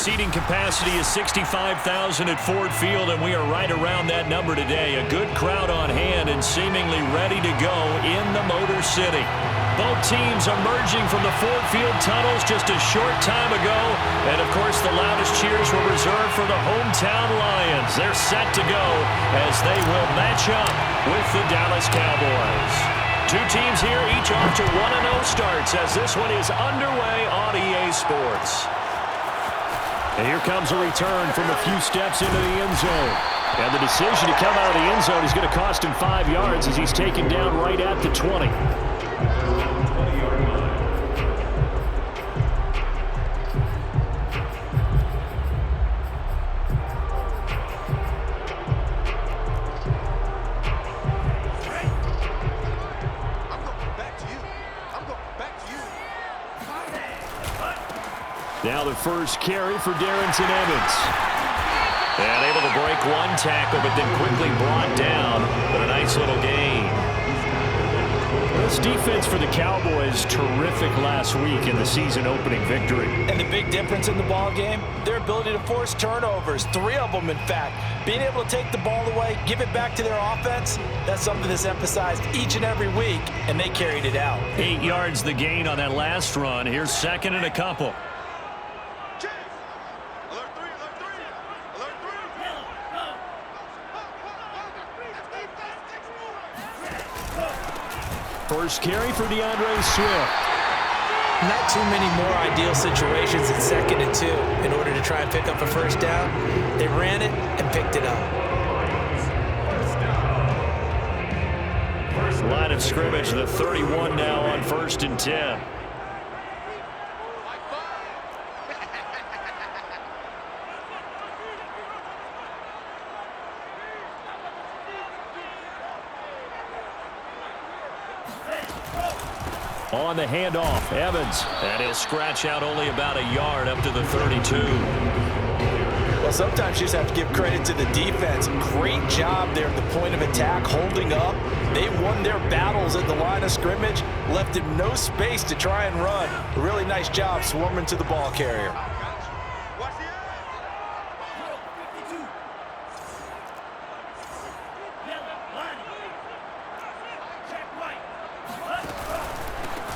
seating capacity is 65,000 at Ford Field, and we are right around that number today. A good crowd on hand and seemingly ready to go in the Motor City. Both teams emerging from the Ford Field tunnels just a short time ago. And, of course, the loudest cheers were reserved for the hometown Lions. They're set to go as they will match up with the Dallas Cowboys. Two teams here, each off to 1-0 starts as this one is underway on EA Sports. And here comes a return from a few steps into the end zone. And the decision to come out of the end zone is going to cost him 5 yards as he's taken down right at the 20. Now the first carry for Darrington Evans. And able to break one tackle, but then quickly brought down. But a nice little gain. This defense for the Cowboys, terrific last week in the season-opening victory. And the big difference in the ball game, their ability to force turnovers, 3 of them, in fact. Being able to take the ball away, give it back to their offense, that's something that's emphasized each and every week, and they carried it out. 8 yards the gain on that last run. Here's second and a couple. First carry for DeAndre Swift. Not too many more ideal situations than 2nd and 2 in order to try and pick up a first down. They ran it and picked it up. Line of scrimmage, the 31 now on 1st and 10. On the handoff, Evans. And he'll scratch out only about a yard up to the 32. Well, sometimes you just have to give credit to the defense. Great job there at the point of attack, holding up. They won their battles at the line of scrimmage, left him no space to try and run. A really nice job swarming to the ball carrier.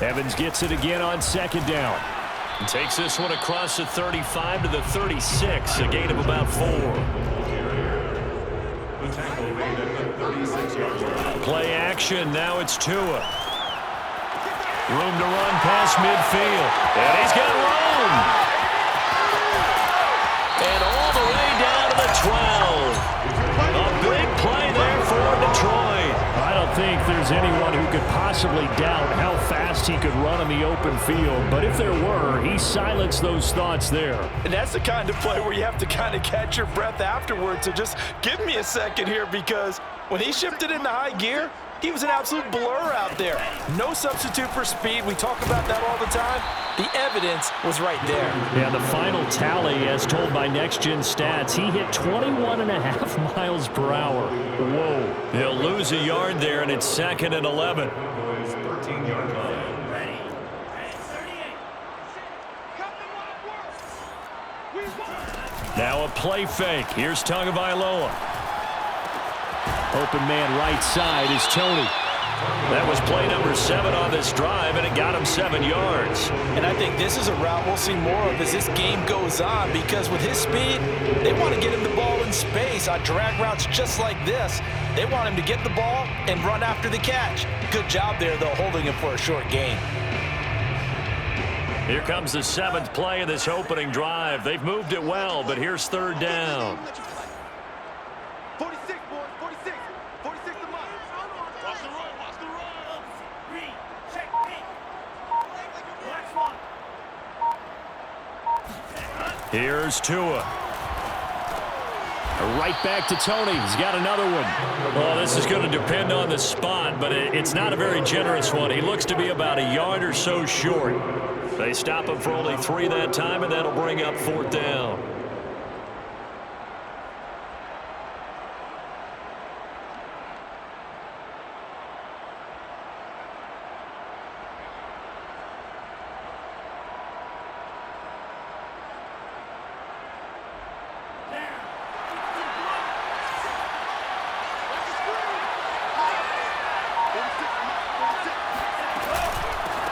Evans gets it again on 2nd down. And takes this one across the 35 to the 36, a gain of about 4. Play action, now it's Tua. Room to run past midfield. And he's got room. And all the way down to the 12. A big play there for Detroit. I don't think there's anyone who could possibly doubt how fast he could run on the open field. But if there were, he silenced those thoughts there. And that's the kind of play where you have to kind of catch your breath afterwards. So just give me a second here, because when he shifted into high gear, he was an absolute blur out there. No substitute for speed. We talk about that all the time. The evidence was right there. Yeah, the final tally, as told by Next Gen Stats, he hit 21.5 miles per hour. Whoa. He'll lose a yard there, and it's 2nd and 11. Now a play fake. Here's Tagovailoa. Open man right side is Tony. That was play number 7 on this drive, and it got him 7 yards. And I think this is a route we'll see more of as this game goes on, because with his speed, they want to get him the ball in space on drag routes just like this. They want him to get the ball and run after the catch. Good job there, though, holding him for a short gain. Here comes the 7th play of this opening drive. They've moved it well, but here's 3rd down. Here's Tua. Right back to Tony. He's got another one. Well, this is going to depend on the spot, but it's not a very generous one. He looks to be about a yard or so short. They stop him for only 3 that time, and that'll bring up 4th down.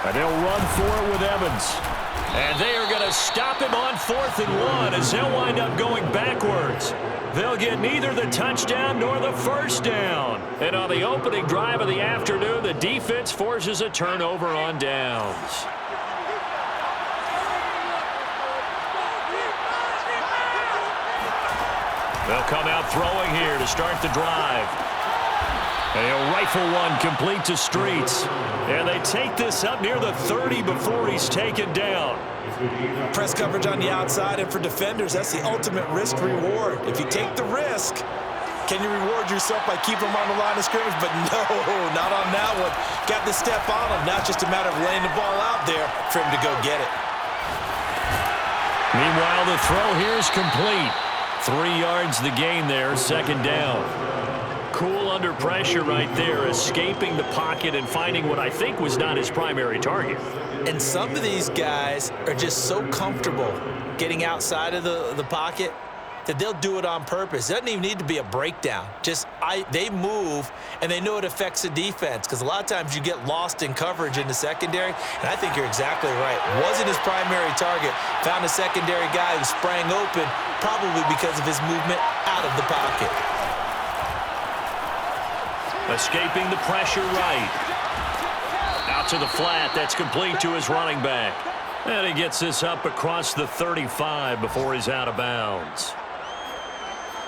And they'll run for it with Evans. And they are going to stop him on 4th and 1 as they'll wind up going backwards. They'll get neither the touchdown nor the first down. And on the opening drive of the afternoon, the defense forces a turnover on downs. They'll come out throwing here to start the drive. And he'll rifle one complete to Streets. And they take this up near the 30 before he's taken down. Press coverage on the outside, and for defenders, that's the ultimate risk-reward. If you take the risk, can you reward yourself by keeping him on the line of scrimmage? But no, not on that one. Got to step on him. Now it's just a matter of laying the ball out there for him to go get it. Meanwhile, the throw here is complete. 3 yards the gain there, 2nd down. Cool under pressure right there, escaping the pocket and finding what I think was not his primary target. And some of these guys are just so comfortable getting outside of the pocket that they'll do it on purpose. It doesn't even need to be a breakdown. They move, and they know it affects the defense, because a lot of times you get lost in coverage in the secondary, and I think you're exactly right. Wasn't his primary target. Found a secondary guy who sprang open, probably because of his movement out of the pocket. Escaping the pressure right. Out to the flat. That's complete to his running back. And he gets this up across the 35 before he's out of bounds.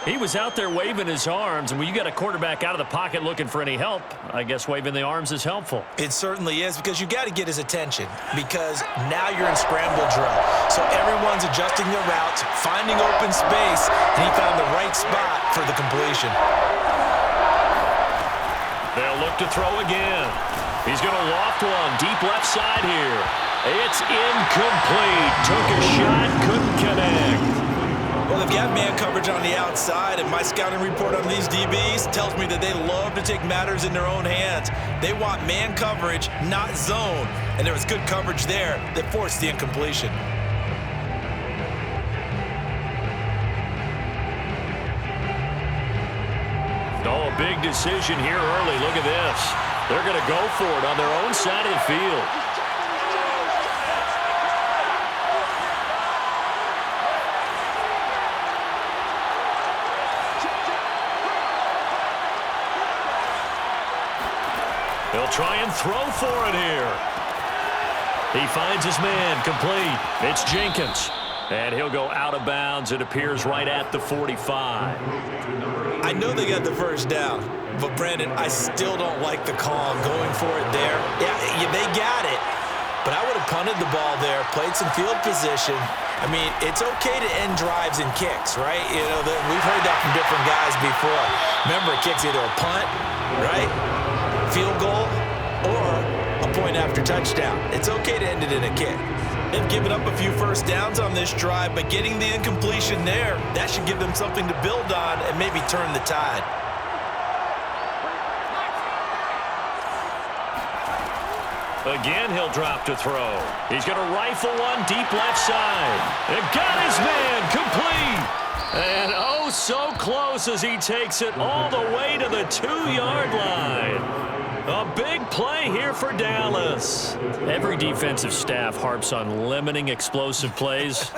He was out there waving his arms, and when you got a quarterback out of the pocket looking for any help, I guess waving the arms is helpful. It certainly is, because you got to get his attention, because now you're in scramble drill. So everyone's adjusting their routes, finding open space, and he found the right spot for the completion. They'll look to throw again. He's going to loft one deep left side here. It's incomplete. Took a shot, couldn't connect. Well, they've got man coverage on the outside, and my scouting report on these DBs tells me that they love to take matters in their own hands. They want man coverage, not zone. And there was good coverage there that forced the incompletion. Oh, a big decision here early. Look at this. They're going to go for it on their own side of the field. They'll try and throw for it here. He finds his man, complete. It's Jenkins. And he'll go out of bounds. It appears right at the 45. I know they got the first down, but Brandon, I still don't like the call going for it there. Yeah, they got it, but I would have punted the ball there, played some field position. I mean, it's okay to end drives and kicks, right? You know, we've heard that from different guys before. Remember, kicks either a punt, right, field goal, or a point after touchdown. It's okay to end it in a kick. They've given up a few first downs on this drive, but getting the incompletion there, that should give them something to build on and maybe turn the tide. Again, he'll drop to throw. He's going to rifle one deep left side. And got his man, complete. And oh, so close as he takes it all the way to the 2-yard line. A big play here for Dallas. Every defensive staff harps on limiting explosive plays.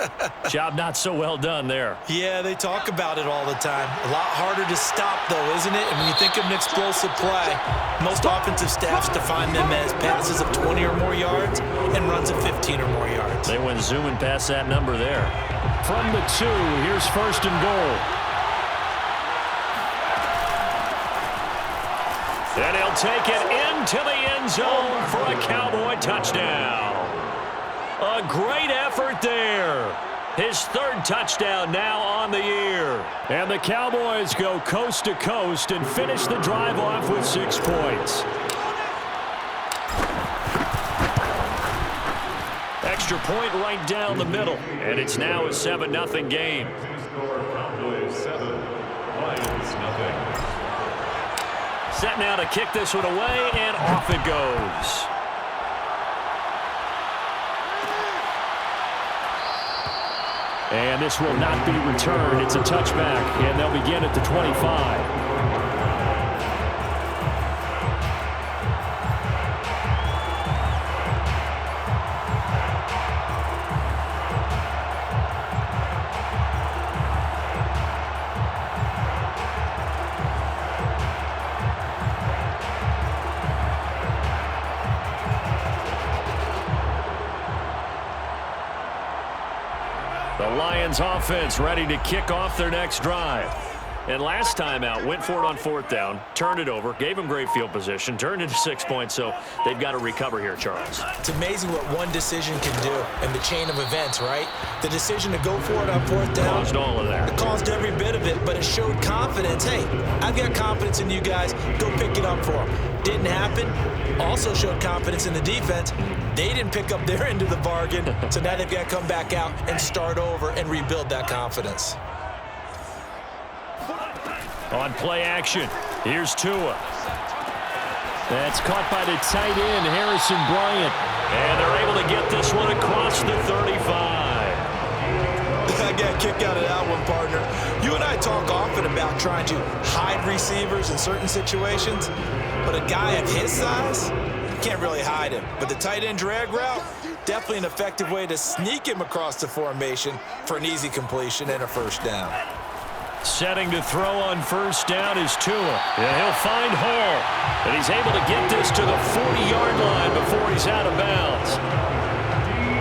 Job not so well done there. Yeah, they talk about it all the time. A lot harder to stop, though, isn't it? And when you think of an explosive play, most offensive staffs define them as passes of 20 or more yards and runs of 15 or more yards. They went zooming past that number there. From the 2, here's 1st and goal. And he'll take it into the end zone for a Cowboy touchdown. A great effort there. His 3rd touchdown now on the year. And the Cowboys go coast to coast and finish the drive off with 6 points. Extra point right down the middle. And it's now a 7-0 game. Cowboys 7, Lions nothing. Set now to kick this one away, and off it goes. And this will not be returned. It's a touchback, and they'll begin at the 25. Lions offense ready to kick off their next drive. And last time out, went for it on fourth down, turned it over, gave them great field position, turned into 6 points, so they've got to recover here, Charles. It's amazing what one decision can do in the chain of events, right? The decision to go for it on fourth down. Caused all of that. It caused every bit of it, but it showed confidence. Hey, I've got confidence in you guys. Go pick it up for them. Didn't happen. Also showed confidence in the defense. They didn't pick up their end of the bargain, so now they've got to come back out and start over and rebuild that confidence. On play action, here's Tua. That's caught by the tight end, Harrison Bryant. And they're able to get this one across the 35. I got a kick out of that one, partner. You and I talk often about trying to hide receivers in certain situations, but a guy of his size, you can't really hide him. But the tight end drag route, definitely an effective way to sneak him across the formation for an easy completion and a first down. Setting to throw on first down is Tua. And he'll find Hall. And he's able to get this to the 40-yard line before he's out of bounds.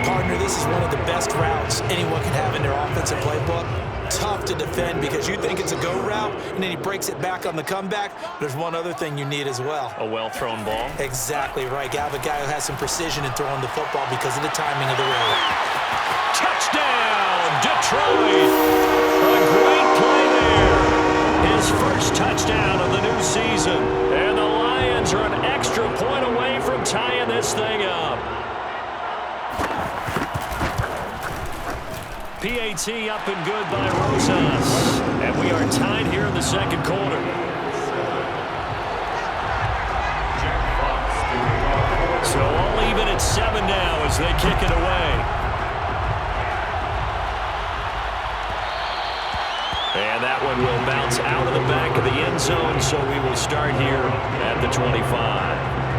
Partner, this is one of the best routes anyone can have in their offensive playbook. Tough to defend because you think it's a go route, and then he breaks it back on the comeback. There's one other thing you need as well. A well-thrown ball. Exactly right. You have a guy who has some precision in throwing the football because of the timing of the route. Touchdown, Detroit! A great play there. His first touchdown of the new season. And the Lions are an extra point away from tying this thing up. PAT up and good by Rosas. And we are tied here in the second quarter. So all even at 7 now as they kick it away. And that one will bounce out of the back of the end zone, so we will start here at the 25.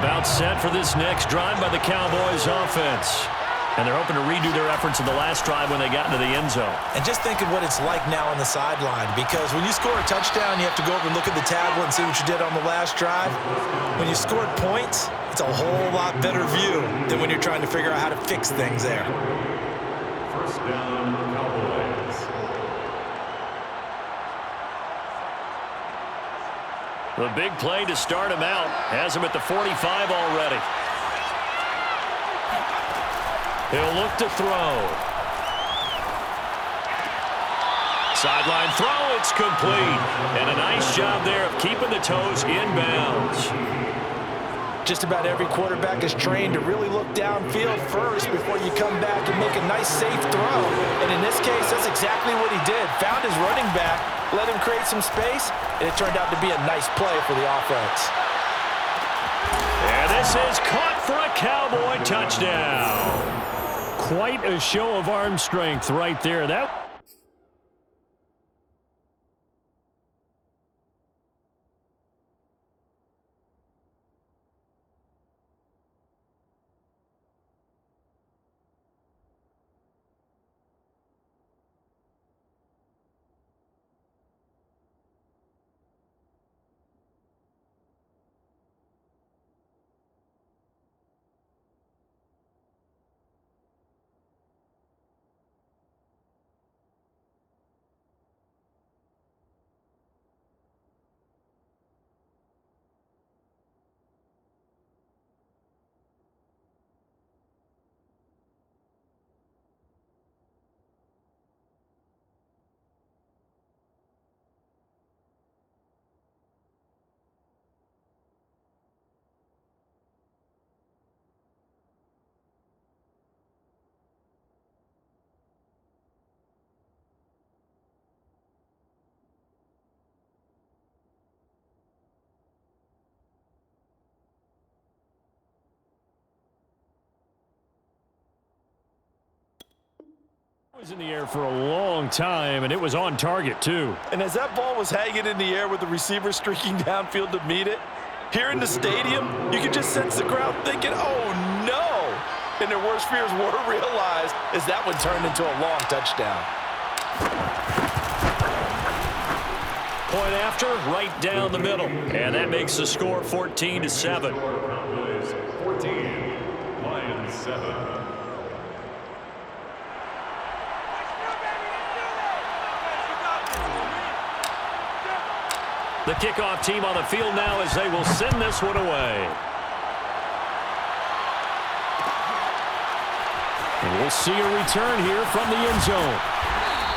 About set for this next drive by the Cowboys offense. And they're hoping to redo their efforts in the last drive when they got into the end zone. And just think of what it's like now on the sideline, because when you score a touchdown, you have to go over and look at the tablet and see what you did on the last drive. When you scored points, it's a whole lot better view than when you're trying to figure out how to fix things there. First down, Cowboys. The big play to start him out has him at the 45 already. He'll look to throw. Sideline throw, it's complete. And a nice job there of keeping the toes in bounds. Just about every quarterback is trained to really look downfield first before you come back and make a nice, safe throw. And in this case, that's exactly what he did. Found his running back, let him create some space, and it turned out to be a nice play for the offense. And this is caught for a Cowboy touchdown. Quite a show of arm strength right there. That was in the air for a long time, and it was on target, too. And as that ball was hanging in the air with the receiver streaking downfield to meet it, here in the stadium, you could just sense the crowd thinking, oh, no. And their worst fears were realized as that one turned into a long touchdown. Point after, right down the middle. And that makes the score 14-7. Cowboys 14, Lions 7. The kickoff team on the field now as they will send this one away. And we'll see a return here from the end zone.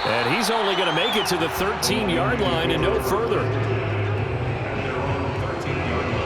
And he's only going to make it to the 13-yard line and no further. And they're on the 13-yard line.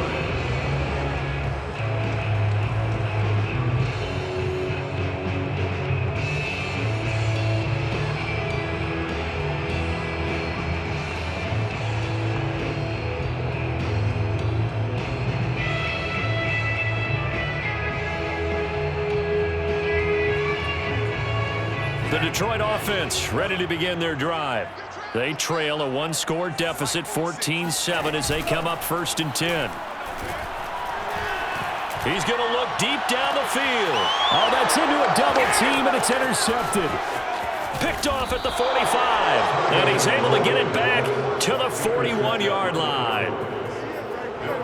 The Detroit offense ready to begin their drive. They trail a one-score deficit, 14-7, as they come up 1st and 10. He's going to look deep down the field. Oh, that's into a double team, and it's intercepted. Picked off at the 45, and he's able to get it back to the 41-yard line.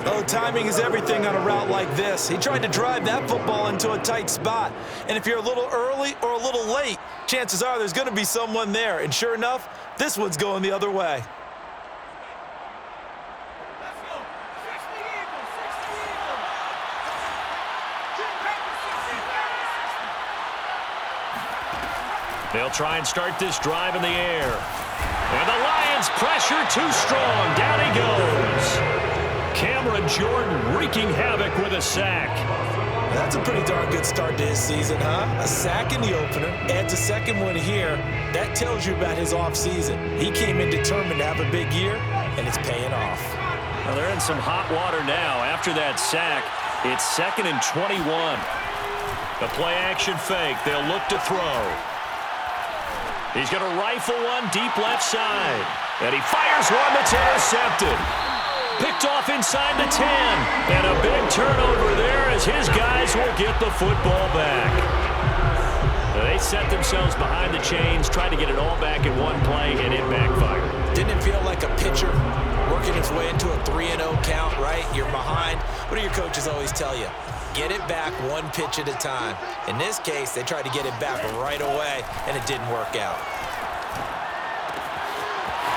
Oh, timing is everything on a route like this. He tried to drive that football into a tight spot. And if you're a little early or a little late, chances are there's going to be someone there. And sure enough, this one's going the other way. They'll try and start this drive in the air. And the Lions pressure too strong. Down he goes. Cameron Jordan wreaking havoc with a sack. That's a pretty darn good start to his season, huh? A sack in the opener, adds a second one here. That tells you about his offseason. He came in determined to have a big year, and it's paying off. Well, they're in some hot water now. After that sack, it's 2nd and 21. The play-action fake. They'll look to throw. He's going to rifle one deep left side. And he fires one that's intercepted. Picked off inside the 10. And a big turnover there as his guys will get the football back. They set themselves behind the chains, tried to get it all back in one play, and it backfired. Didn't it feel like a pitcher working his way into a 3-0 count, right? You're behind. What do your coaches always tell you? Get it back one pitch at a time. In this case, they tried to get it back right away, and it didn't work out.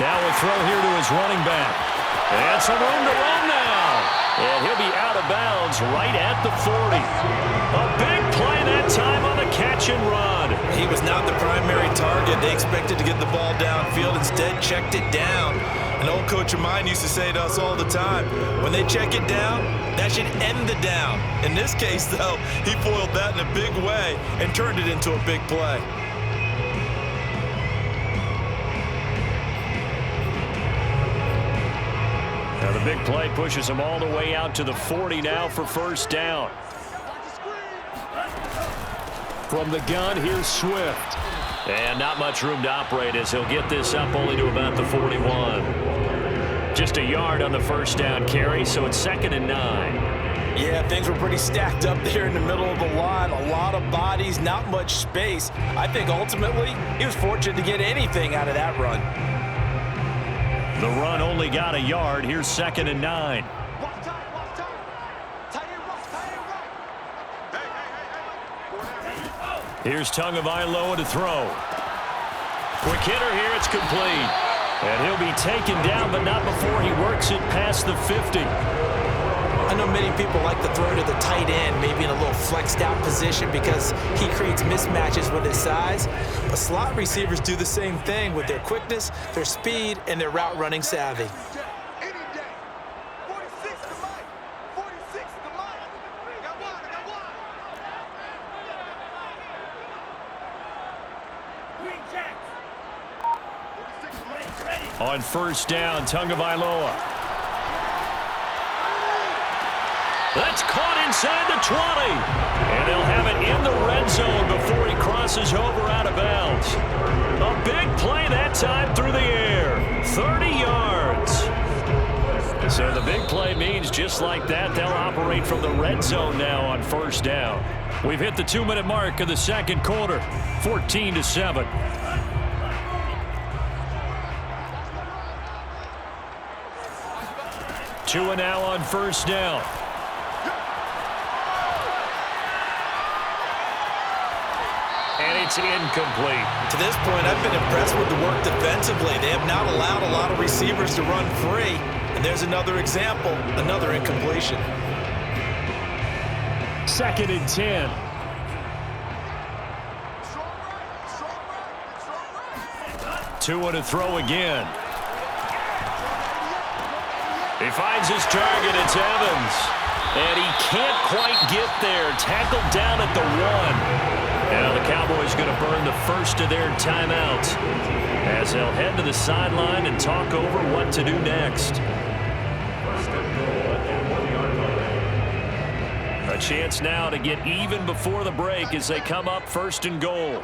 Now a throw here to his running back. And some room to run now. And he'll be out of bounds right at the 40. A big play that time on the catch and run. He was not the primary target. They expected to get the ball downfield. Instead, checked it down. An old coach of mine used to say to us all the time, when they check it down, that should end the down. In this case, though, he foiled that in a big way and turned it into a big play. Now the big play pushes him all the way out to the 40 now for 1st down. From the gun, here's Swift. And not much room to operate as he'll get this up only to about the 41. Just a yard on the 1st down carry, so it's 2nd and 9. Yeah, things were pretty stacked up there in the middle of the line. A lot of bodies, not much space. I think ultimately he was fortunate to get anything out of that run. The run only got a yard. Here's 2nd and 9. Here's Tagovailoa to throw. Quick hitter here. It's complete. And he'll be taken down, but not before he works it past the 50. I know many people like to throw to the tight end, maybe in a little flexed out position because he creates mismatches with his size. But slot receivers do the same thing with their quickness, their speed, and their route running savvy. On 1st down, Tagovailoa. That's caught inside the 20. And they'll have it in the red zone before he crosses over out of bounds. A big play that time through the air. 30 yards. So the big play means just like that, they'll operate from the red zone now on 1st down. We've hit the 2-minute mark of the 2nd quarter. 14-7. Tua now on first down. And it's incomplete. To this point, I've been impressed with the work defensively. They have not allowed a lot of receivers to run free. And there's another example, another incompletion. 2nd and 10. Tua to throw again. He finds his target. It's Evans. And he can't quite get there. Tackled down at the 1. Now the Cowboys going to burn the first of their timeouts as they'll head to the sideline and talk over what to do next. First and goal at the 1-yard line. A chance now to get even before the break as they come up 1st and goal.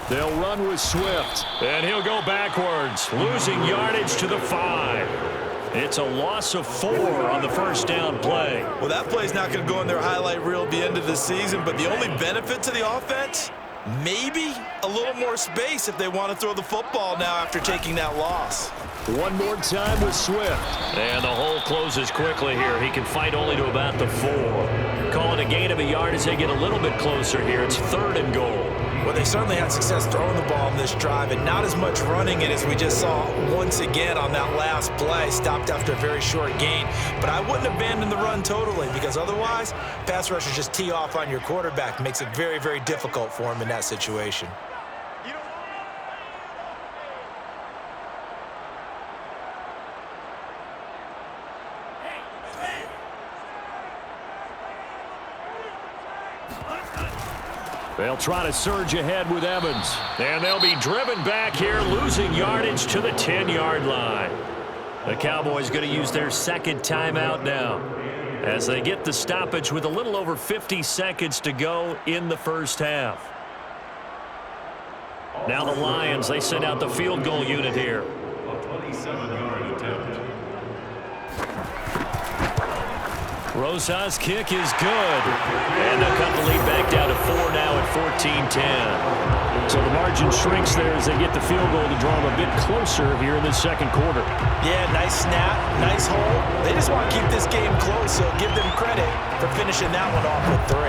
They'll run with Swift. And he'll go backwards, losing yardage to the 5. It's a loss of 4 on the first down play. Well, that play's not going to go in their highlight reel at the end of the season, but the only benefit to the offense, maybe a little more space if they want to throw the football now after taking that loss. One more time with Swift. And the hole closes quickly here. He can fight only to about the 4. Call it a gain of a yard as they get a little bit closer here. It's 3rd and goal. Well, they certainly had success throwing the ball in this drive and not as much running it as we just saw once again on that last play. Stopped after a very short gain. But I wouldn't abandon the run totally because otherwise, pass rushers just tee off on your quarterback. Makes it very, very difficult for him in that situation. They'll try to surge ahead with Evans. And they'll be driven back here, losing yardage to the 10-yard line. The Cowboys going to use their 2nd timeout now as they get the stoppage with a little over 50 seconds to go in the first half. Now the Lions, they send out the field goal unit here. A 27-yard attempt. Rosa's kick is good. And they'll cut the lead back down to 4 now at 14-10. So the margin shrinks there as they get the field goal to draw them a bit closer here in the 2nd quarter. Yeah, nice snap, nice hole. They just want to keep this game close, so give them credit for finishing that one off with 3.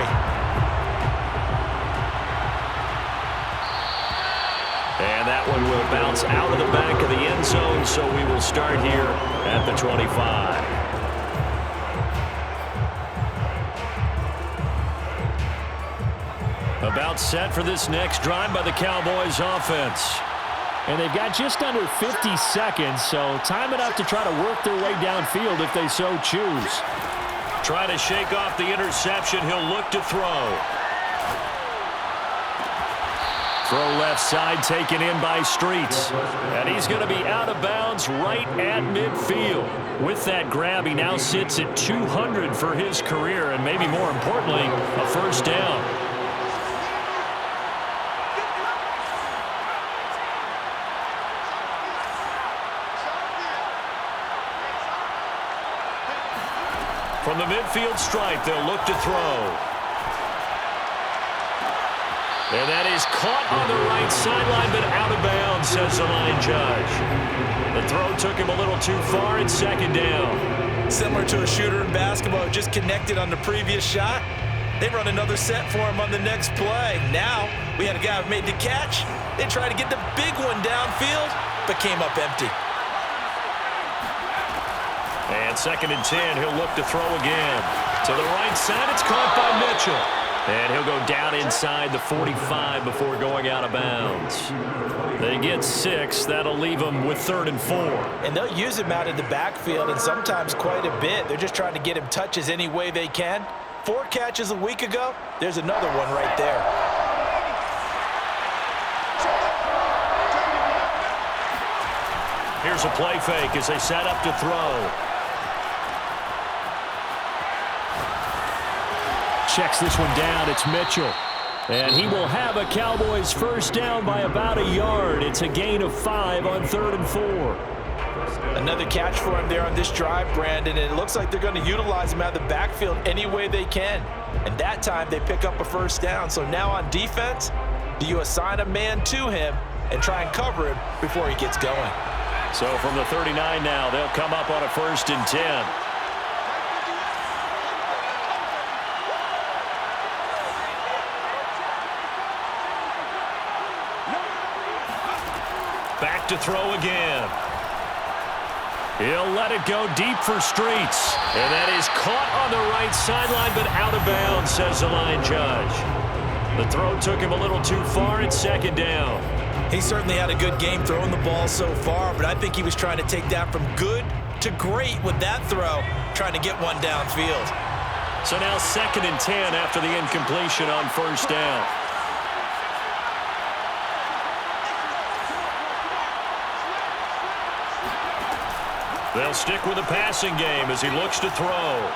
And that one will bounce out of the back of the end zone, so we will start here at the 25. About set for this next drive by the Cowboys offense. And they've got just under 50 seconds, so time enough to try to work their way downfield if they so choose. Try to shake off the interception. He'll look to throw. Throw left side taken in by Streets. And he's going to be out of bounds right at midfield. With that grab, he now sits at 200 for his career, and maybe more importantly, a first down. From the midfield stripe, they'll look to throw. And that is caught on the right sideline, but out of bounds, says the line judge. The throw took him a little too far, and 2nd down. Similar to a shooter in basketball who just connected on the previous shot. They run another set for him on the next play. Now, we had a guy who made the catch. They tried to get the big one downfield, but came up empty. And 2nd and 10, he'll look to throw again. To the right side, it's caught by Mitchell. And he'll go down inside the 45 before going out of bounds. They get 6. That'll leave them with 3rd and 4. And they'll use him out of the backfield, and sometimes quite a bit. They're just trying to get him touches any way they can. 4 catches a week ago. There's another one right there. Here's a play fake as they set up to throw. Checks this one down. It's Mitchell. And he will have a Cowboys first down by about a yard. It's a gain of 5 on 3rd and 4. Another catch for him there on this drive, Brandon, and it looks like they're going to utilize him out of the backfield any way they can. And that time they pick up a first down. So now on defense, do you assign a man to him, and try and cover him before he gets going. So from the 39 now, they'll come up on a 1st and 10. Back to throw again. He'll let it go deep for Streets. And that is caught on the right sideline, but out of bounds, says the line judge. The throw took him a little too far. It's 2nd down. He certainly had a good game throwing the ball so far, but I think he was trying to take that from good to great with that throw, trying to get one downfield. So now 2nd and 10 after the incompletion on 1st down. They'll stick with the passing game as he looks to throw.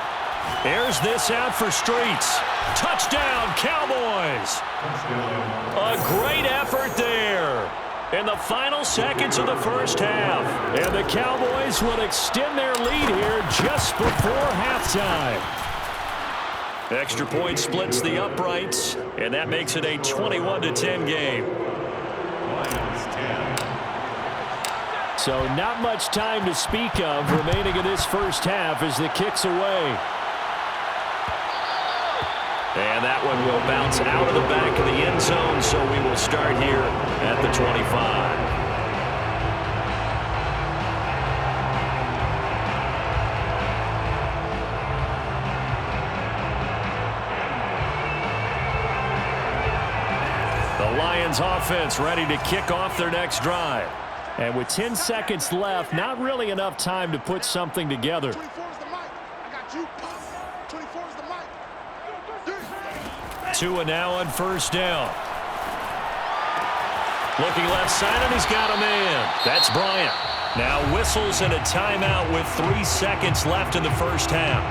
Airs this out for Streets. Touchdown, Cowboys! A great effort there in the final seconds of the 1st half. And the Cowboys will extend their lead here just before halftime. Extra point splits the uprights, and that makes it a 21-10 game. So not much time to speak of remaining in this 1st half as the kick's away. And that one will bounce out of the back of the end zone, so we will start here at the 25. The Lions offense ready to kick off their next drive. And with 10 seconds left, not really enough time to put something together. 24 is the mic. I got you. 24 is the mic. Tua now on 1st down. Looking left side, and he's got a man. That's Bryant. Now whistles and a timeout with 3 seconds left in the 1st half.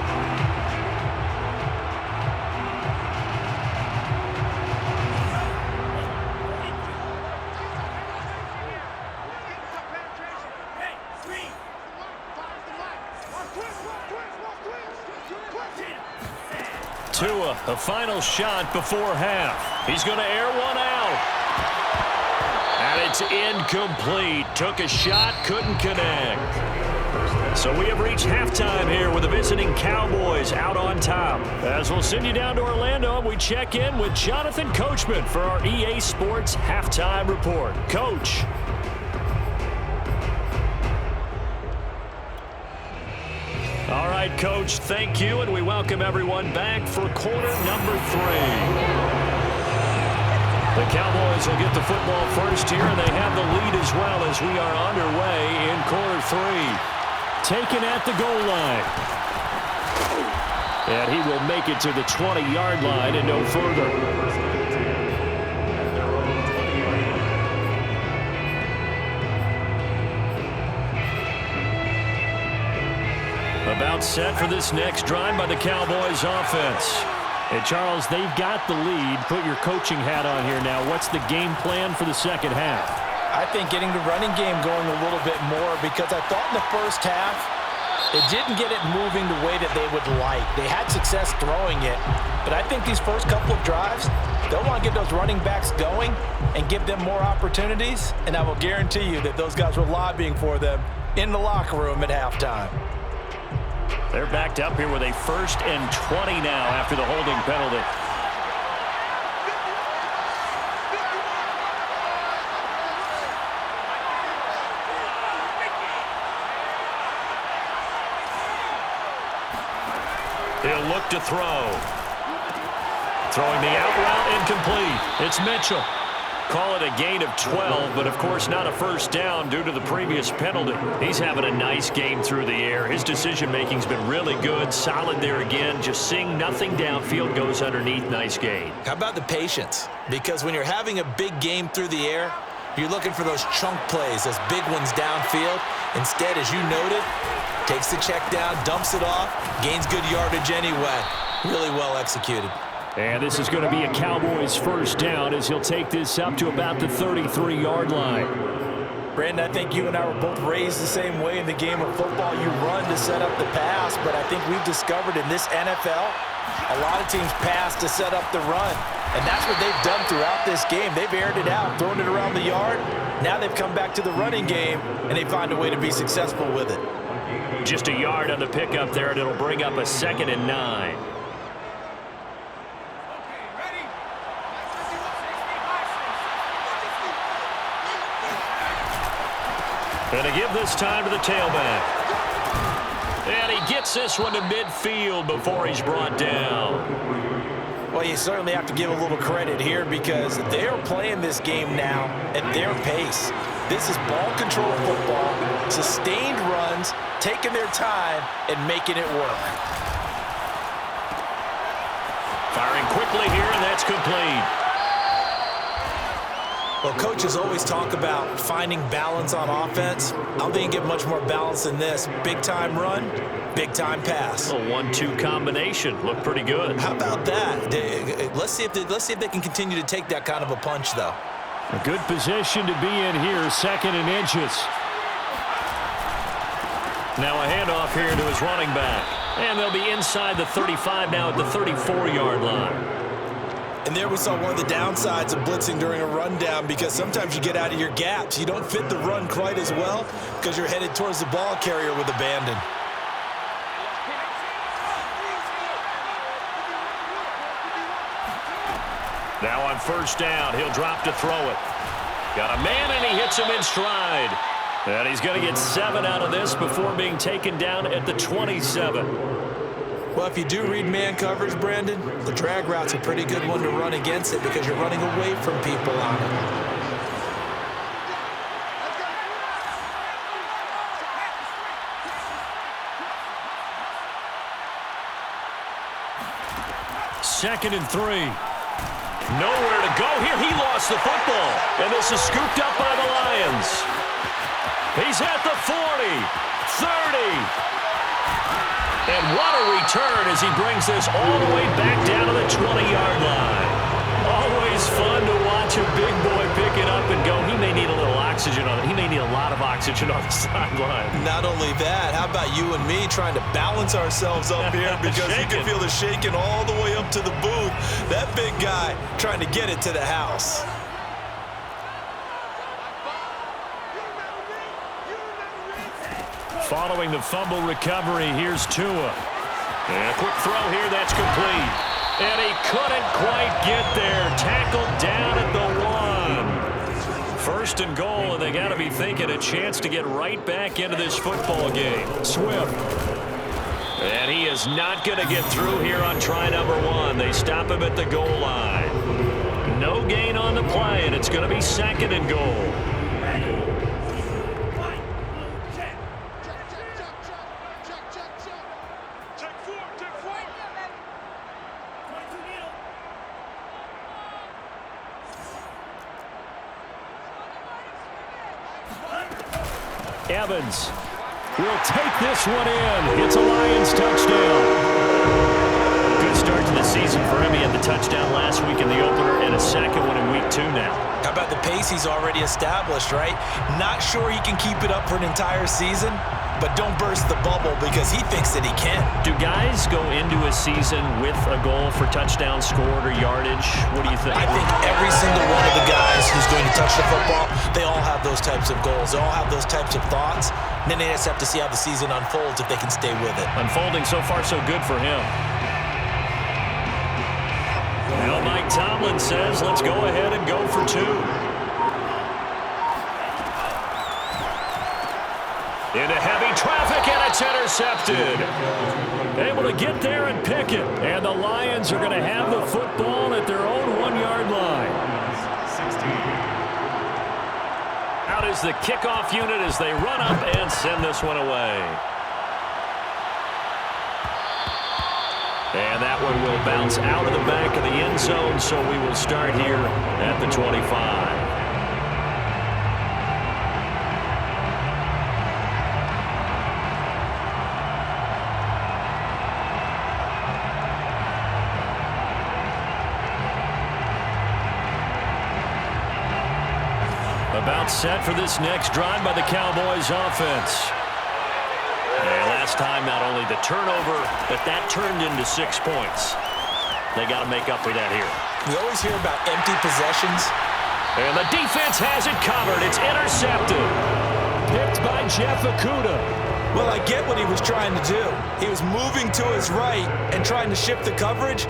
Tua, the final shot before half. He's going to air one out. And it's incomplete. Took a shot, couldn't connect. So we have reached halftime here with the visiting Cowboys out on top. As we'll send you down to Orlando, we check in with Jonathan Coachman for our EA Sports Halftime Report. Coach. All right, Coach, thank you, and we welcome everyone back for quarter number 3. The Cowboys will get the football first here, and they have the lead as well as we are underway in quarter 3. Taken at the goal line. And he will make it to the 20-yard line and no further. About set for this next drive by the Cowboys offense. And Charles, they've got the lead. Put your coaching hat on here now. What's the game plan for the 2nd half? I think getting the running game going a little bit more, because I thought in the 1st half they didn't get it moving the way that they would like. They had success throwing it, but I think these first couple of drives, they'll want to get those running backs going and give them more opportunities, and I will guarantee you that those guys were lobbying for them in the locker room at halftime. They're backed up here with a 1st and 20 now after the holding penalty. He'll look to throw. Throwing the out route incomplete. It's Mitchell. Call it a gain of 12, but of course not a 1st down due to the previous penalty. He's having a nice game through the air. His decision-making's been really good. Solid there again. Just seeing nothing downfield goes underneath. Nice gain. How about the patience? Because when you're having a big game through the air, you're looking for those chunk plays, those big ones downfield. Instead, as you noted, takes the check down, dumps it off, gains good yardage anyway. Really well executed. And this is going to be a Cowboys 1st down as he'll take this up to about the 33-yard line. Brandon, I think you and I were both raised the same way in the game of football. You run to set up the pass, but I think we've discovered in this NFL, a lot of teams pass to set up the run. And that's what they've done throughout this game. They've aired it out, thrown it around the yard. Now they've come back to the running game, and they find a way to be successful with it. Just a yard on the pickup there, and it'll bring up a 2nd and 9. And to give this time to the tailback. And he gets this one to midfield before he's brought down. Well, you certainly have to give a little credit here because they're playing this game now at their pace. This is ball control football, sustained runs, taking their time and making it work. Firing quickly here, and that's complete. Well, coaches always talk about finding balance on offense. I don't think you get much more balance than this. Big-time run, big-time pass. A 1-2 combination. Looked pretty good. How about that? Let's see if they can continue to take that kind of a punch, though. A good position to be in here, 2nd and inches. Now a handoff here to his running back. And they'll be inside the 35 now at the 34-yard line. And there we saw one of the downsides of blitzing during a rundown because sometimes you get out of your gaps. You don't fit the run quite as well because you're headed towards the ball carrier with abandon. Now on 1st down, he'll drop to throw it. Got a man, and he hits him in stride. And he's going to get 7 out of this before being taken down at the 27. Well, if you do read man coverage, Brandon, the drag route's a pretty good one to run against it because you're running away from people on it. Second and 3. Nowhere to go here. He lost the football. And this is scooped up by the Lions. He's at the 40, 30. And what a return as he brings this all the way back down to the 20-yard line. Always fun to watch a big boy pick it up and go. He may need a little oxygen on it. He may need a lot of oxygen on the sideline. Not only that, how about you and me trying to balance ourselves up here because you can feel the shaking all the way up to the booth. That big guy trying to get it to the house. Following the fumble recovery, here's Tua. And a quick throw here, that's complete. And he couldn't quite get there. Tackled down at the 1. 1st and goal, and they got to be thinking a chance to get right back into this football game. Swift. And he is not going to get through here on try number 1. They stop him at the goal line. No gain on the play, and it's going to be 2nd and goal. Evans will take this one in. It's a Lions touchdown. Good start to the season for him. He had the touchdown last week in the opener and a second one in week 2 now. How about the pace he's already established, right? Not sure he can keep it up for an entire season, but don't burst the bubble because he thinks that he can. Do guys go into a season with a goal for touchdown scored or yardage? What do you think? I think every single one of the guys who's going to touch the football, they all have those types of goals. They all have those types of thoughts. And then they just have to see how the season unfolds if they can stay with it. Unfolding so far so good for him. Now Mike Tomlin says, let's go ahead and go for 2. Into heavy traffic, and it's intercepted. Able to get there and pick it. And the Lions are going to have the football at their own 1-yard line. Out is the kickoff unit as they run up and send this one away. And that one will bounce out of the back of the end zone, so we will start here at the 25. About set for this next drive by the Cowboys offense. And last time, not only the turnover, but that turned into 6 points. They got to make up for that here. We always hear about empty possessions. And the defense has it covered. It's intercepted. Picked by Jeff Okudah. Well, I get what he was trying to do. He was moving to his right and trying to shift the coverage,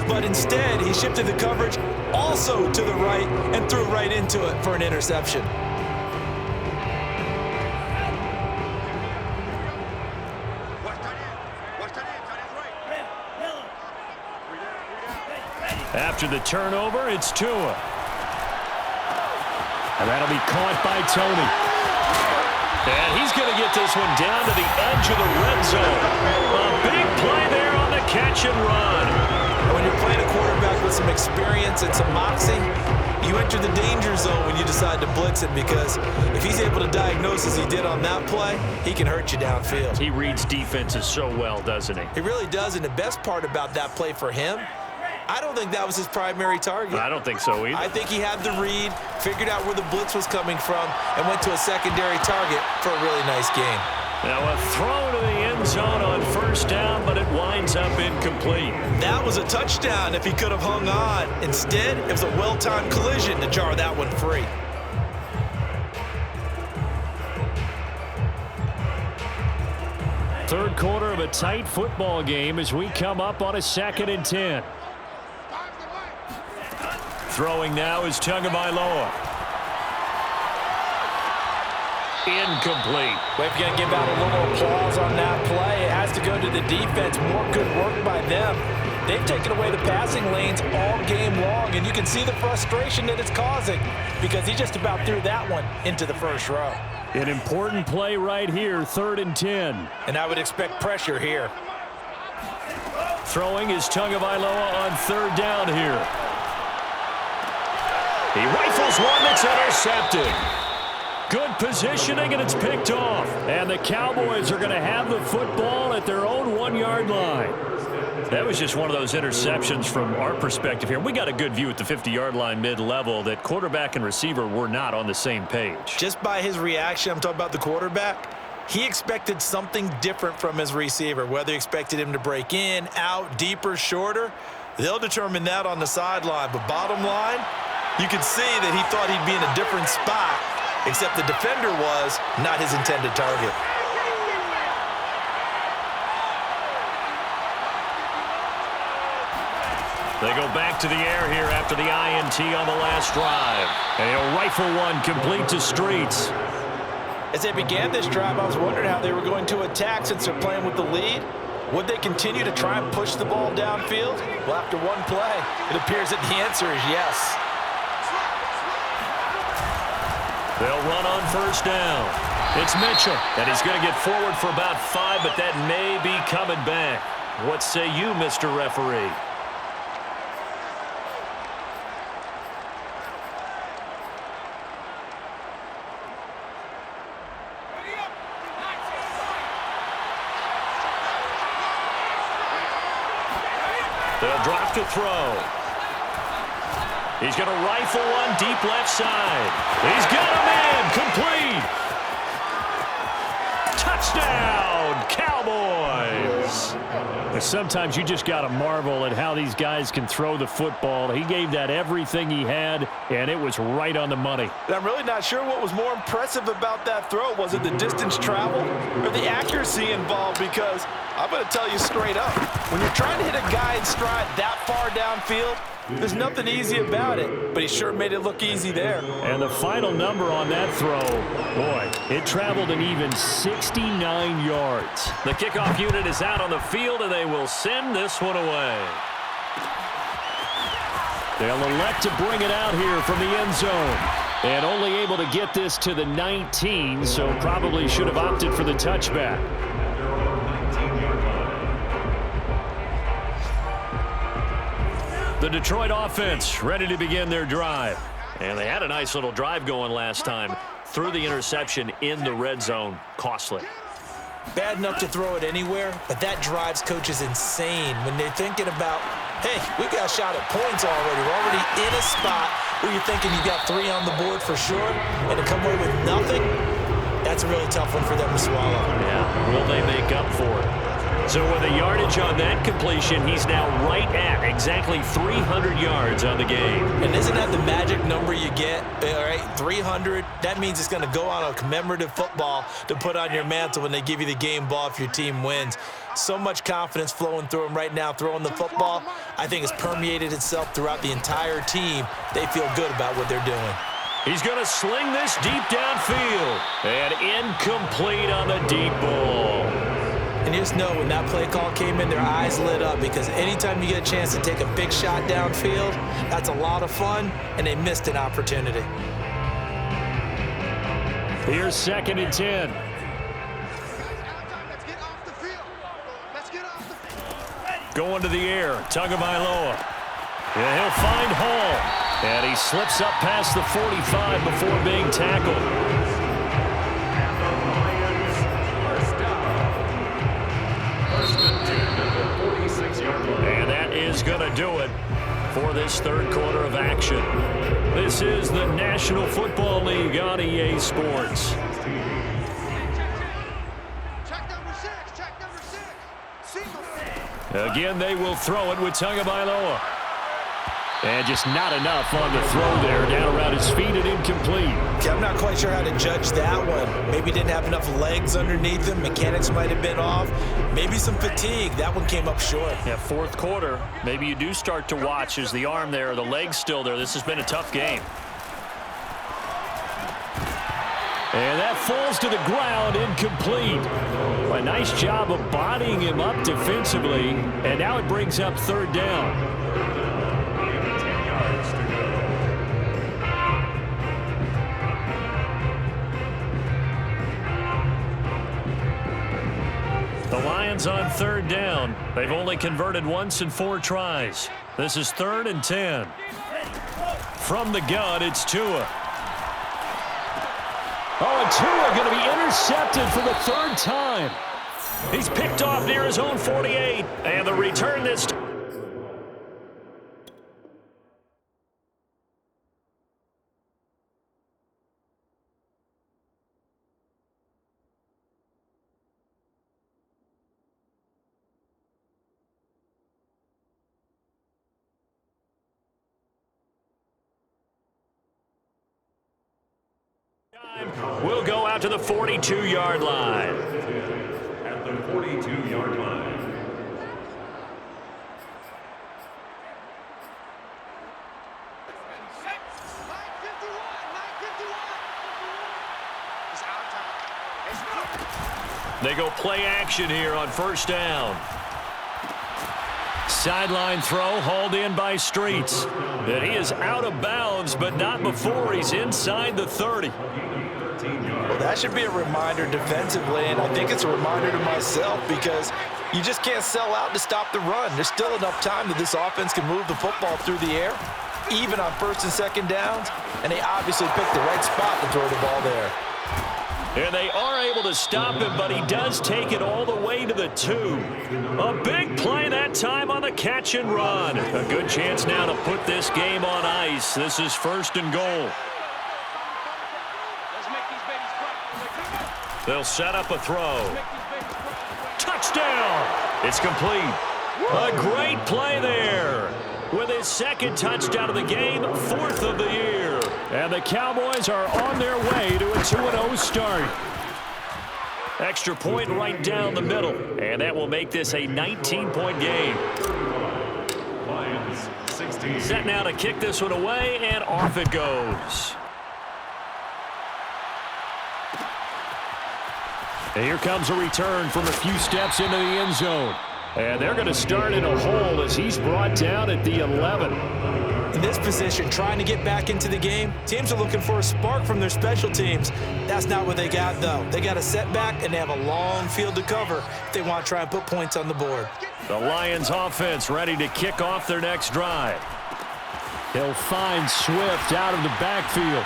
but instead he shifted the coverage also to the right and threw right into it for an interception. After the turnover, it's Tua. And that'll be caught by Tony. And he's going to get this one down to the edge of the red zone. A big play there on the catch and run. When you're playing a quarterback with some experience and some moxie, you enter the danger zone when you decide to blitz him, because if he's able to diagnose as he did on that play, he can hurt you downfield. He reads defenses so well, doesn't he? He really does, and the best part about that play for him, I don't think that was his primary target. I don't think so either. I think he had the read, figured out where the blitz was coming from, and went to a secondary target for a really nice game. Now a throw to the end zone on first down, but it winds up incomplete. That was a touchdown if he could have hung on. Instead, it was a well-timed collision to jar that one free. Third quarter of a tight football game as we come up on a 2nd and 10. Throwing now is Tagovailoa. Incomplete. We're going to give out a little applause on that play. It has to go to the defense. More good work by them. They've taken away the passing lanes all game long, and you can see the frustration that it's causing because he just about threw that one into the first row. An important play right here, 3rd and 10. And I would expect pressure here. Throwing is Tagovailoa on 3rd down here. He rifles one that's intercepted. Good positioning, and it's picked off. And the Cowboys are going to have the football at their own 1-yard line. That was just one of those interceptions from our perspective here. We got a good view at the 50-yard line mid-level that quarterback and receiver were not on the same page. Just by his reaction, I'm talking about the quarterback, he expected something different from his receiver. Whether he expected him to break in, out, deeper, shorter, they'll determine that on the sideline. But bottom line, you could see that he thought he'd be in a different spot, except the defender was not his intended target. They go back to the air here after the INT on the last drive. And he'll rifle one complete to Streets. As they began this drive, I was wondering how they were going to attack since they're playing with the lead. Would they continue to try and push the ball downfield? Well, after one play, it appears that the answer is yes. They'll run on first down. It's Mitchell, and he's going to get forward for about 5, but that may be coming back. What say you, Mr. Referee? They'll drop to throw. He's going to rifle one deep left side. He's got a man. Complete. Touchdown, Cowboys. Sometimes you just got to marvel at how these guys can throw the football. He gave that everything he had, and it was right on the money. I'm really not sure what was more impressive about that throw. Was it the distance traveled or the accuracy involved? Because I'm going to tell you straight up, when you're trying to hit a guy in stride that far downfield, there's nothing easy about it, but he sure made it look easy there. And the final number on that throw, boy, it traveled an even 69 yards. The kickoff unit is out on the field, and they will send this one away. They'll elect to bring it out here from the end zone. And only able to get this to the 19, so probably should have opted for the touchback. The Detroit offense ready to begin their drive. And they had a nice little drive going last time. Threw the interception in the red zone. Costly. Bad enough to throw it anywhere, but that drives coaches insane when they're thinking about, hey, we got a shot at points already. We're already in a spot where you're thinking you got 3 on the board for sure, and to come away with nothing, that's a really tough one for them to swallow. Yeah, will they make up for it? So with the yardage on that completion, he's now right at exactly 300 yards on the game. And isn't that the magic number you get? All right, 300. That means it's going to go on a commemorative football to put on your mantle when they give you the game ball if your team wins. So much confidence flowing through him right now, throwing the football. I think it's permeated itself throughout the entire team. They feel good about what they're doing. He's going to sling this deep downfield. And incomplete on the deep ball. And you just know when that play call came in, their eyes lit up, because anytime you get a chance to take a big shot downfield, that's a lot of fun, and they missed an opportunity. Here's 2nd and 10. Going to the air, Tagovailoa. Yeah, he'll find Hall. And he slips up past the 45 before being tackled. And that is going to do it for this third quarter of action. This is the National Football League on EA Sports. Again, they will throw it with Tagovailoa. And just not enough on the throw there. Down around his feet and incomplete. Okay, I'm not quite sure how to judge that one. Maybe didn't have enough legs underneath him. Mechanics might have been off. Maybe some fatigue. That one came up short. Yeah, fourth quarter. Maybe you do start to watch. Is the arm there, the leg's still there? This has been a tough game. And that falls to the ground, incomplete. A nice job of bodying him up defensively. And now it brings up 3rd down. The Lions on 3rd down. They've only converted once in 4 tries. This is 3rd and 10. From the gun, it's Tua. Oh, and Tua going to be intercepted for the 3rd time. He's picked off near his own 48. And the return this time. We'll go out to the 42-yard line. At the 42-yard line. They go play action here on 1st down. Sideline throw hauled in by Streets. And he is out of bounds, but not before he's inside the 30. Well, that should be a reminder defensively, and I think it's a reminder to myself, because you just can't sell out to stop the run. There's still enough time that this offense can move the football through the air, even on 1st and 2nd downs, and they obviously picked the right spot to throw the ball there. And they are able to stop him, but he does take it all the way to the 2. A big play that time on the catch and run. A good chance now to put this game on ice. This is 1st and goal. They'll set up a throw. Touchdown! It's complete. A great play there. With his 2nd touchdown of the game, 4th of the year. And the Cowboys are on their way to a 2-0 start. Extra point right down the middle. And that will make this a 19-point game. Lions, 16. Set now to kick this one away, and off it goes. And here comes a return from a few steps into the end zone. And they're going to start in a hole as he's brought down at the 11. In this position, trying to get back into the game, teams are looking for a spark from their special teams. That's not what they got, though. They got a setback, and they have a long field to cover if they want to try and put points on the board. The Lions offense ready to kick off their next drive. He'll find Swift out of the backfield.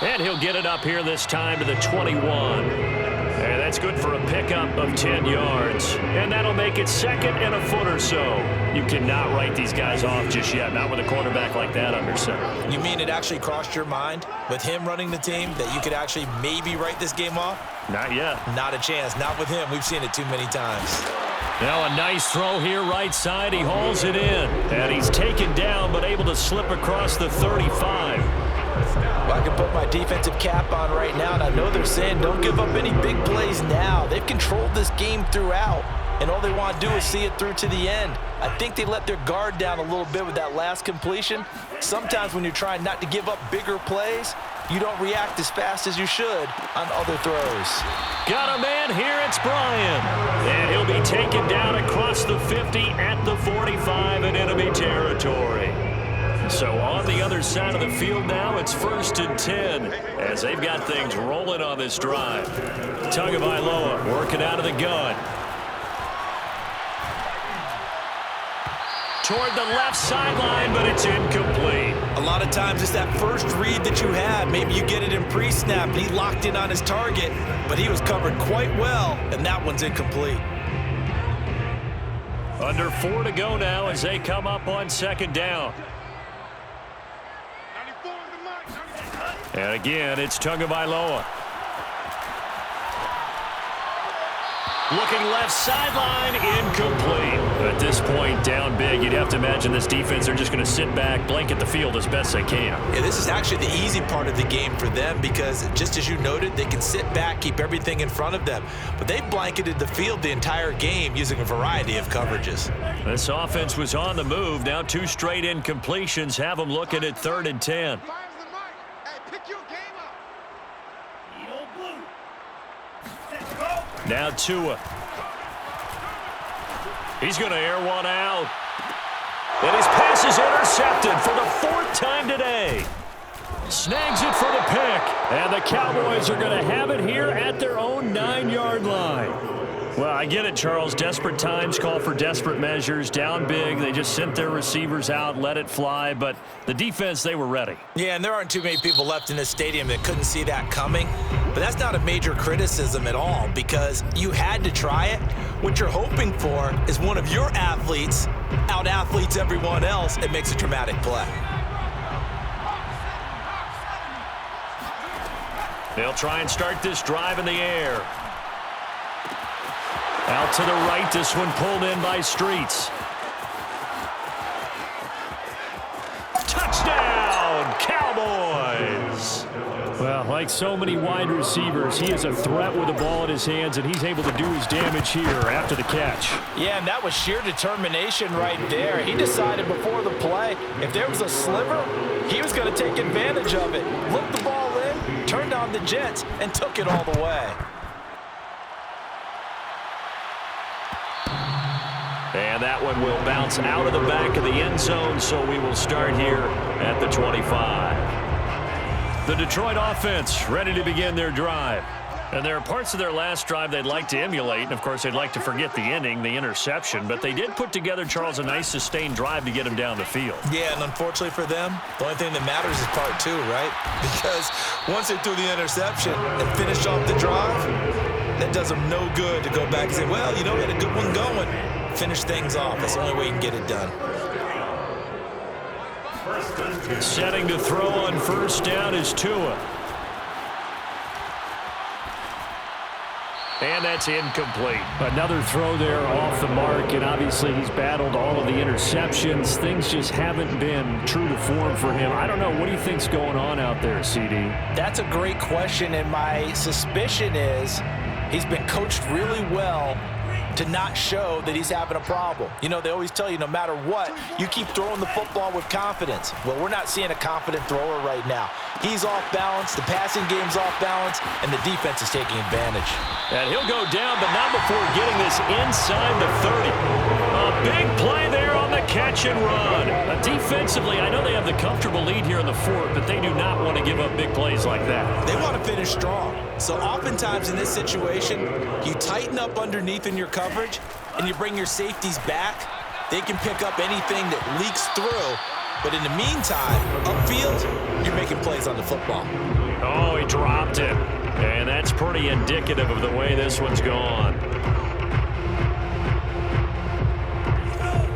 And he'll get it up here this time to the 21. And that's good for a pickup of 10 yards. And that'll make it 2nd and a foot or so. You cannot write these guys off just yet, not with a quarterback like that under center. You mean it actually crossed your mind with him running the team that you could actually maybe write this game off? Not yet. Not a chance. Not with him. We've seen it too many times. Now a nice throw here right side. He hauls it in. And he's taken down but able to slip across the 35. Well, I can put my defensive cap on right now, and I know they're saying don't give up any big plays now. They've controlled this game throughout, and all they want to do is see it through to the end. I think they let their guard down a little bit with that last completion. Sometimes when you're trying not to give up bigger plays, you don't react as fast as you should on other throws. Got a man here, it's Bryant. And he'll be taken down across the 50 at the 45 in enemy territory. So on the other side of the field now, it's 1st and 10 as they've got things rolling on this drive. Tagovailoa working out of the gun. Toward the left sideline, but it's incomplete. A lot of times it's that first read that you have. Maybe you get it in pre-snap, and he locked in on his target, but he was covered quite well, and that one's incomplete. Under 4 to go now as they come up on 2nd down. And again, it's Tagovailoa. Looking left sideline, incomplete. At this point, down big, you'd have to imagine this defense, they're just going to sit back, blanket the field as best they can. Yeah, this is actually the easy part of the game for them because, just as you noted, they can sit back, keep everything in front of them. But they've blanketed the field the entire game using a variety of coverages. This offense was on the move. Now 2 straight incompletions have them looking at 3rd and 10. Now Tua. He's going to air one out. And his pass is intercepted for the 4th time today. Snags it for the pick. And the Cowboys are going to have it here at their own 9-yard line. Well, I get it, Charles. Desperate times call for desperate measures. Down big, they just sent their receivers out, let it fly. But the defense, they were ready. Yeah, and there aren't too many people left in this stadium that couldn't see that coming. But that's not a major criticism at all because you had to try it. What you're hoping for is one of your athletes out-athletes everyone else and makes a dramatic play. They'll try and start this drive in the air. Out to the right, this one pulled in by Streets. Touchdown, Cowboys! Well, like so many wide receivers, he is a threat with the ball in his hands, and he's able to do his damage here after the catch. Yeah, and that was sheer determination right there. He decided before the play, if there was a sliver, he was going to take advantage of it. Looked the ball in, turned on the jets, and took it all the way. And that one will bounce out of the back of the end zone, so we will start here at the 25. The Detroit offense ready to begin their drive. And there are parts of their last drive they'd like to emulate. And, of course, they'd like to forget the inning, the interception. But they did put together, Charles, a nice sustained drive to get him down the field. Yeah, and unfortunately for them, the only thing that matters is part 2, right? Because once they threw the interception and finished off the drive, that does them no good to go back and say, well, you know, we had a good one going. Finish things off. That's the only way you can get it done. Setting to throw on 1st down is Tua. And that's incomplete. Another throw there off the mark, and obviously he's battled all of the interceptions. Things just haven't been true to form for him. I don't know. What do you think's going on out there, CD? That's a great question, and my suspicion is he's been coached really well to not show that he's having a problem. You know, they always tell you no matter what, you keep throwing the football with confidence. Well, we're not seeing a confident thrower right now. He's off balance, the passing game's off balance, and the defense is taking advantage. And he'll go down, but not before getting this inside the 30. A big play there on the catch and run. Defensively, I know they have the comfortable lead here in the 4th, but they do not want to give up big plays like that. They want to finish strong. So oftentimes in this situation, you tighten up underneath in your coverage, and you bring your safeties back. They can pick up anything that leaks through. But in the meantime, upfield, you're making plays on the football. Oh, he dropped it. And that's pretty indicative of the way this one's gone.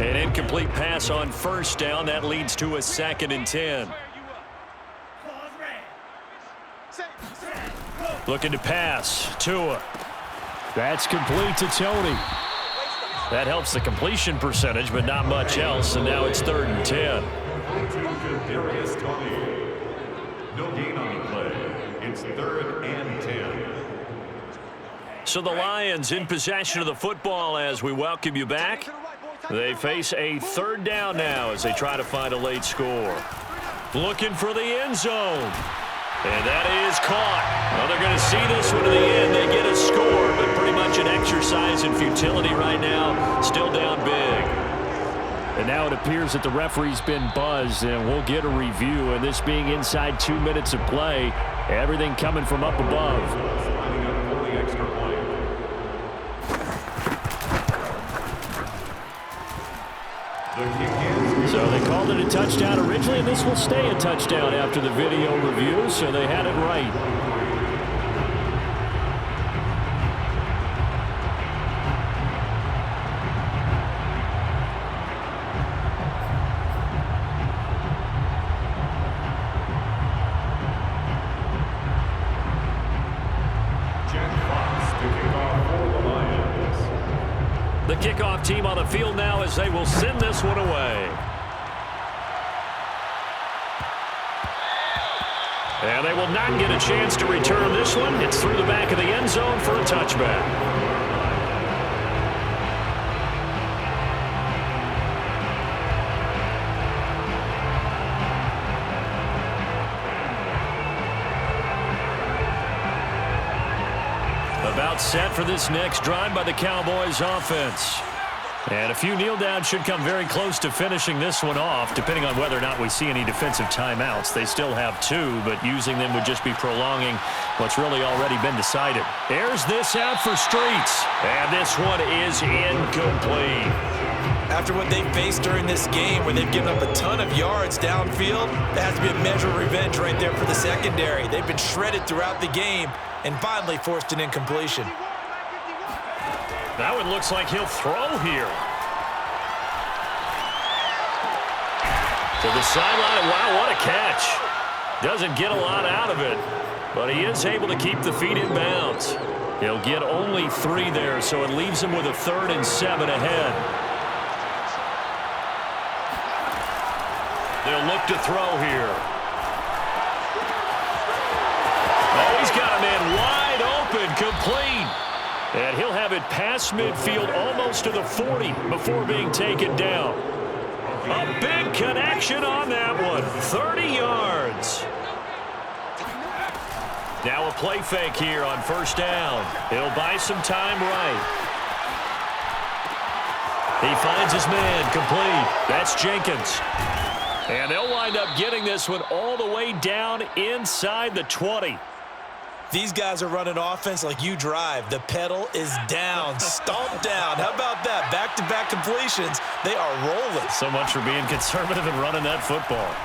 An incomplete pass on 1st down. That leads to a 2nd and 10. Looking to pass. Tua. That's complete to Tony. That helps the completion percentage, but not much else, and now it's 3rd and 10. No gain on the play. It's 3rd and 10. So the Lions in possession of the football as we welcome you back. They face a 3rd down now as they try to find a late score. Looking for the end zone. And that is caught. Well, they're going to see this one to the end. They get a score, but pretty much an exercise in futility right now. Still down big. And now it appears that the referee's been buzzed, and we'll get a review. And this being inside 2 minutes of play, everything coming from up above. Lining up for the extra point. The kick is So they called it a touchdown originally, and this will stay a touchdown after the video review, so they had it right. The kickoff team on the field now as they will send this one away. And they will not get a chance to return this one. It's through the back of the end zone for a touchback. About set for this next drive by the Cowboys offense. And a few kneel downs should come very close to finishing this one off, depending on whether or not we see any defensive timeouts. They still have 2, but using them would just be prolonging what's really already been decided. Airs this out for Streets, and this one is incomplete. After what they faced during this game, where they've given up a ton of yards downfield, that has to be a measure of revenge right there for the secondary. They've been shredded throughout the game and finally forced an incompletion. That one looks like he'll throw here. To the sideline. Wow, what a catch. Doesn't get a lot out of it, but he is able to keep the feet in bounds. He'll get only 3 there, so it leaves him with a 3rd and 7 ahead. They'll look to throw here. Oh, he's got a man wide open, complete. And he'll have it past midfield almost to the 40 before being taken down. A big connection on that one. 30 yards. Now a play fake here on 1st down. He'll buy some time right. He finds his man, complete. That's Jenkins. And they'll wind up getting this one all the way down inside the 20. These guys are running offense like you drive. The pedal is down, stomped down. How about that? Back-to-back completions. They are rolling. So much for being conservative and running that football.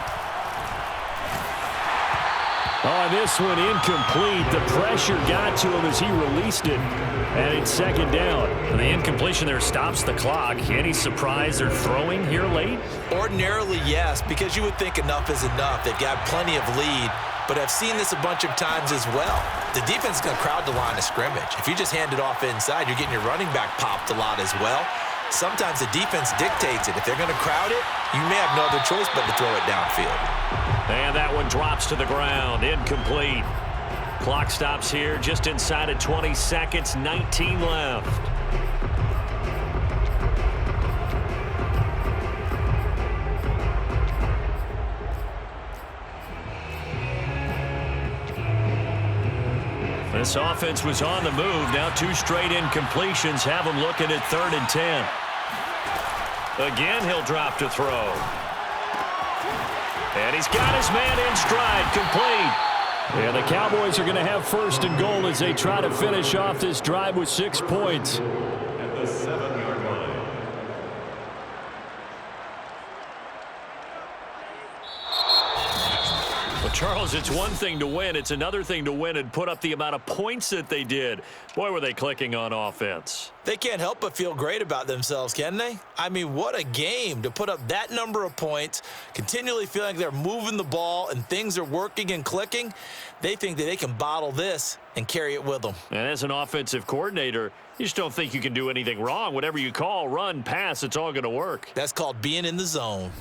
Oh, this one incomplete. The pressure got to him as he released it. And it's 2nd down. And the incompletion there stops the clock. Any surprise they're throwing here late? Ordinarily, yes, because you would think enough is enough. They've got plenty of lead. But I've seen this a bunch of times as well. The defense is going to crowd the line of scrimmage. If you just hand it off inside, you're getting your running back popped a lot as well. Sometimes the defense dictates it. If they're going to crowd it, you may have no other choice but to throw it downfield. And that one drops to the ground. Incomplete. Clock stops here just inside of 20 seconds. 19 left. This offense was on the move. Now 2 straight incompletions have them looking at 3rd and 10. Again, he'll drop to throw. And he's got his man in stride, complete. And the Cowboys are going to have 1st and goal as they try to finish off this drive with 6 points. at the 7-yard line. Well, Charles, it's one thing to win. It's another thing to win and put up the amount of points that they did. Boy, were they clicking on offense. They can't help but feel great about themselves, can they? I mean, what a game to put up that number of points, continually feeling like they're moving the ball and things are working and clicking. They think that they can bottle this and carry it with them. And as an offensive coordinator, you just don't think you can do anything wrong. Whatever you call, run, pass, it's all going to work. That's called being in the zone.